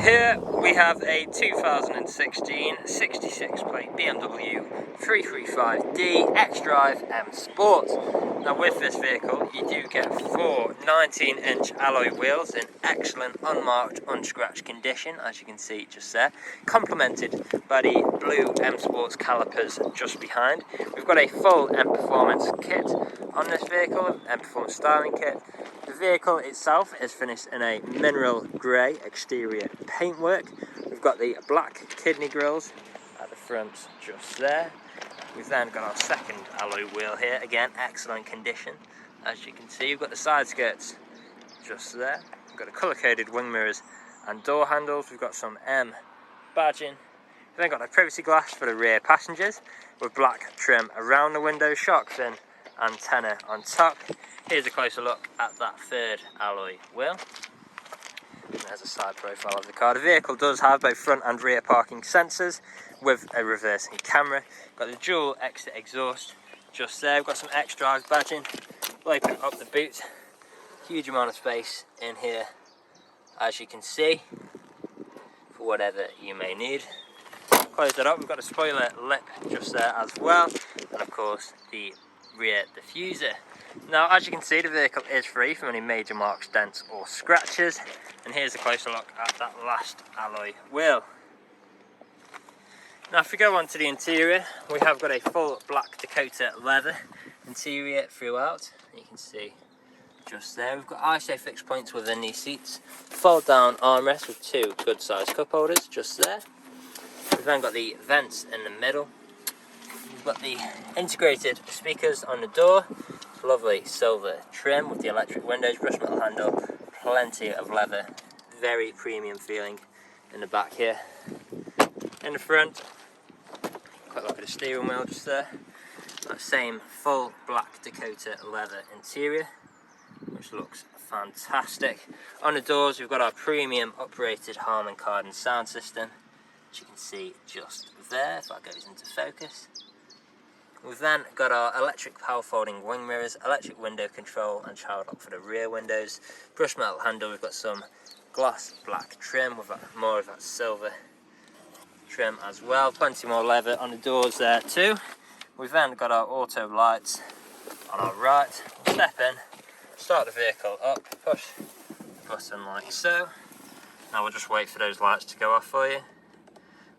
Here we have a 2016 66 plate BMW 335D XDRIVE M Sport. Now with this vehicle you do get four 19-inch alloy wheels in excellent unmarked, unscratched condition, as you can see just there, complemented by the blue M Sports calipers just behind. We've got a full M Performance kit on this vehicle, M Performance styling kit. The vehicle itself is finished in a mineral grey exterior paintwork. We've got the black kidney grills at the front just there. We've then got our second alloy wheel here, again excellent condition. As you can see, we've got the side skirts just there. We've got the colour-coded wing mirrors and door handles. We've got some M badging. We've then got the privacy glass for the rear passengers with black trim around the window, shark fin antenna on top. Here's a closer look at that third alloy wheel. There's a side profile of the car. The vehicle does have both front and rear parking sensors with a reversing camera. Got the dual exit exhaust just there. We've got some XDRIVE badging. We'll open up the boot. Huge amount of space in here, as you can see, for whatever you may need. Close that up. We've got a spoiler lip just there as well, and of course the rear diffuser. Now, as you can see, the vehicle is free from any major marks, dents or scratches. And here's a closer look at that last alloy wheel. Now, if we go on to the interior, we have got a full black Dakota leather interior throughout. You can see just there. We've got ISO fixed points within these seats. Fold down armrests with two good sized cup holders just there. We've then got the vents in the middle. We've got the integrated speakers on the door. Lovely silver trim with the electric windows, brush metal handle, plenty of leather, very premium feeling in the back here. In the front, quite look at the steering wheel just there. That same full black Dakota leather interior, which looks fantastic. On the doors we've got our premium uprated Harman Kardon sound system, which you can see just there if that goes into focus. We've then got our electric power folding wing mirrors, electric window control and child lock for the rear windows. Brush metal handle, we've got some gloss black trim with more of that silver trim as well. Plenty more leather on the doors there too. We've then got our auto lights on our right. We'll step in, start the vehicle up, push the button like so. Now we'll just wait for those lights to go off for you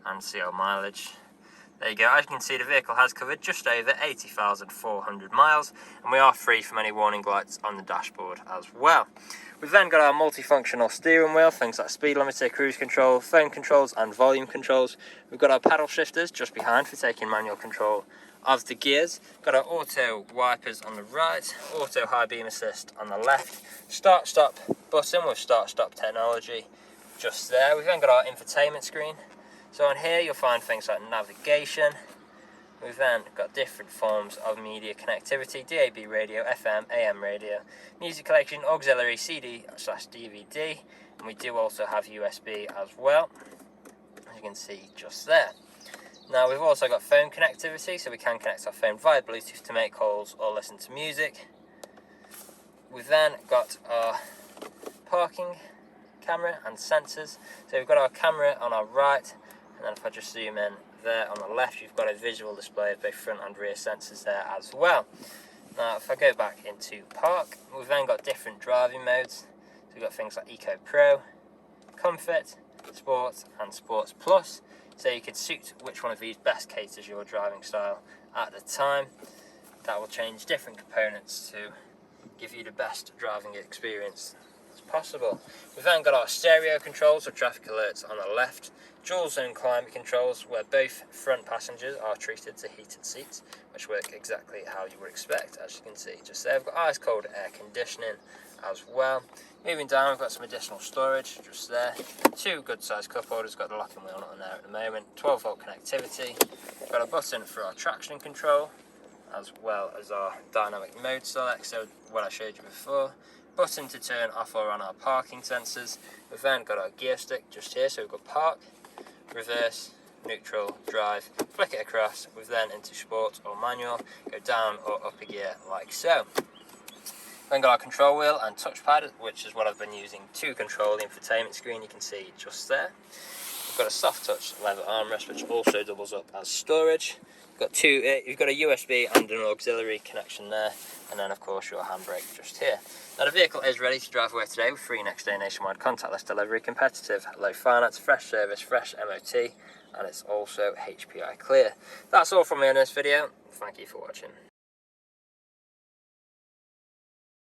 and see our mileage. There you go. As you can see, the vehicle has covered just over 80,400 miles, and we are free from any warning lights on the dashboard as well. We've then got our multifunctional steering wheel, things like speed limiter, cruise control, phone controls and volume controls. We've got our paddle shifters just behind for taking manual control of the gears. Got our auto wipers on the right, auto high beam assist on the left, start stop button with start stop technology just there. We've then got our infotainment screen. So on here you'll find things like navigation. We've then got different forms of media connectivity, DAB radio, FM, AM radio, music collection, auxiliary CD/DVD, and we do also have USB as well, as you can see just there. Now we've also got phone connectivity, so we can connect our phone via Bluetooth to make calls or listen to music. We've then got our parking camera and sensors. So we've got our camera on our right, and then if I just zoom in there on the left, you've got a visual display of both front and rear sensors there as well. Now if I go back into park, we've then got different driving modes. So we've got things like Eco Pro, Comfort, Sport and Sports Plus. So you could suit which one of these best caters your driving style at the time. That will change different components to give you the best driving experience as possible. We've then got our stereo controls or traffic alerts on the left, dual zone climate controls where both front passengers are treated to heated seats, which work exactly how you would expect, as you can see just there. We've got ice cold air conditioning as well. Moving down, we've got some additional storage just there. Two good sized cup holders, got the locking wheel not on there at the moment. 12 volt connectivity. We've got a button for our traction control, as well as our dynamic mode select, so what I showed you before. Button to turn off or on our parking sensors. We've then got our gear stick just here, so we've got park, reverse, neutral, drive, flick it across, we've then into sport or manual, go down or up a gear like so. Then got our control wheel and touchpad, which is what I've been using to control the infotainment screen. You can see just there. We've got a soft touch leather armrest, which also doubles up as storage. You've got a USB and an auxiliary connection there, and then of course your handbrake just here. Now the vehicle is ready to drive away today with free next day nationwide contactless delivery, competitive low finance, fresh service, fresh MOT, and it's also HPI clear. That's all from me on this video. Thank you for watching.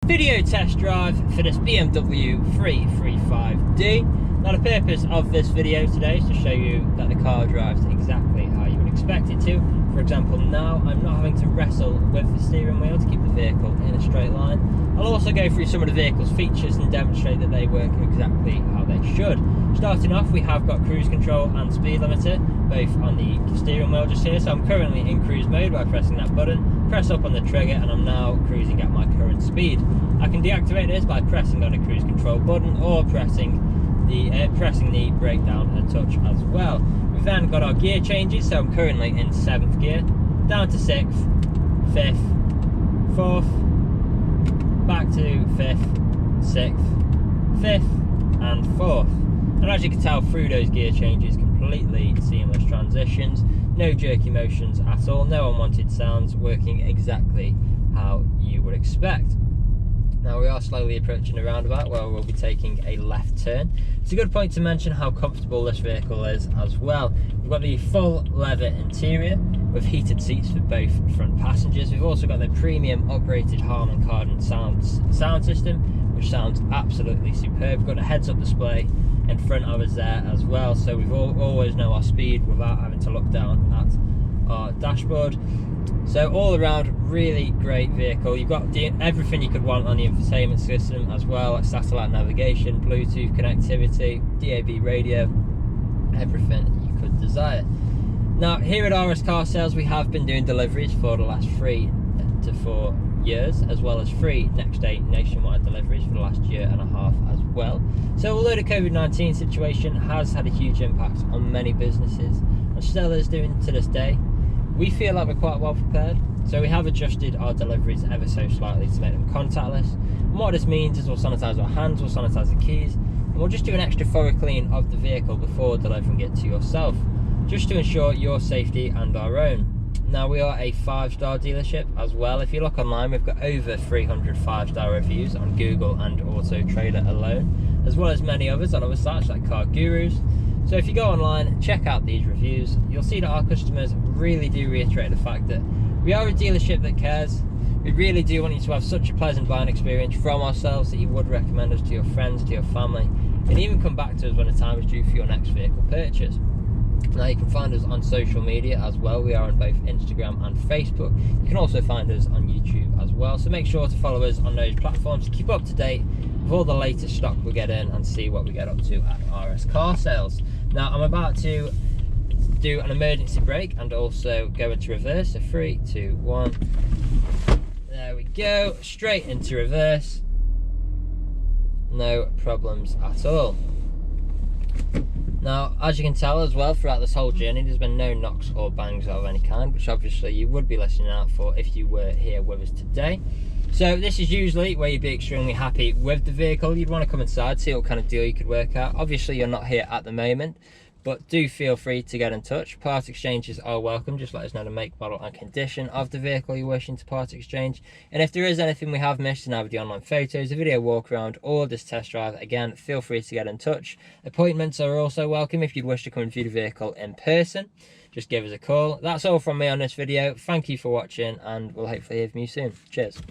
Video test drive for this BMW 335D. Now the purpose of this video today is to show you that the car drives exactly how you would expect it to. For example, now I'm not having to wrestle with the steering wheel to keep the vehicle in a straight line. I'll also go through some of the vehicle's features and demonstrate that they work exactly how they should. Starting off, we have got cruise control and speed limiter, both on the steering wheel just here. So I'm currently in cruise mode by pressing that button, press up on the trigger, and I'm now cruising at my current speed. I can deactivate this by pressing on a cruise control button or pressing the brake down a touch as well. We've then got our gear changes, so I'm currently in 7th gear, down to 6th, 5th, 4th, back to 5th, 6th, 5th and 4th. And as you can tell through those gear changes, completely seamless transitions, no jerky motions at all, no unwanted sounds, working exactly how you would expect. Now we are slowly approaching a roundabout where we'll be taking a left turn. It's a good point to mention how comfortable this vehicle is as well. We've got the full leather interior with heated seats for both front passengers. We've also got the premium uprated Harman Kardon sound system, which sounds absolutely superb. We've got a heads-up display in front of us there as well, so we always know our speed without having to look down at our dashboard. So all around, really great vehicle. You've got everything you could want on the infotainment system as well, like satellite navigation, Bluetooth connectivity, DAB radio, everything you could desire. Now here at RS Car Sales, we have been doing deliveries for the last 3 to 4 years, as well as free next day nationwide deliveries for the last 1.5 years as well. So although the COVID-19 situation has had a huge impact on many businesses, and still is doing to this day, we feel like we're quite well prepared. So we have adjusted our deliveries ever so slightly to make them contactless. And what this means is we'll sanitize our hands, we'll sanitize the keys, and we'll just do an extra thorough clean of the vehicle before delivering it to yourself, just to ensure your safety and our own. Now we are a 5-star dealership as well. If you look online, we've got over 300 5-star reviews on Google and Autotrader alone, as well as many others on other sites like Car Gurus. So if you go online, check out these reviews, you'll see that our customers really do reiterate the fact that we are a dealership that cares. We really do want you to have such a pleasant buying experience from ourselves that you would recommend us to your friends, to your family, and even come back to us when the time is due for your next vehicle purchase. Now you can find us on social media as well. We are on both Instagram and Facebook. You can also find us on YouTube as well. So make sure to follow us on those platforms to keep up to date with all the latest stock we get in and see what we get up to at RS Car Sales. Now I'm about to do an emergency brake and also go into reverse. So 3, 2, 1. There we go. Straight into reverse. No problems at all. Now, as you can tell as well, throughout this whole journey, there's been no knocks or bangs of any kind, which obviously you would be listening out for if you were here with us today. So this is usually where you'd be extremely happy with the vehicle. You'd want to come inside, see what kind of deal you could work out. Obviously, you're not here at the moment, but do feel free to get in touch. Part exchanges are welcome. Just let us know the make, model and condition of the vehicle you're wishing to part exchange. And if there is anything we have missed in either the online photos, a video walk around, or this test drive, again, feel free to get in touch. Appointments are also welcome if you'd wish to come and view the vehicle in person. Just give us a call. That's all from me on this video. Thank you for watching, and we'll hopefully hear from you soon. Cheers.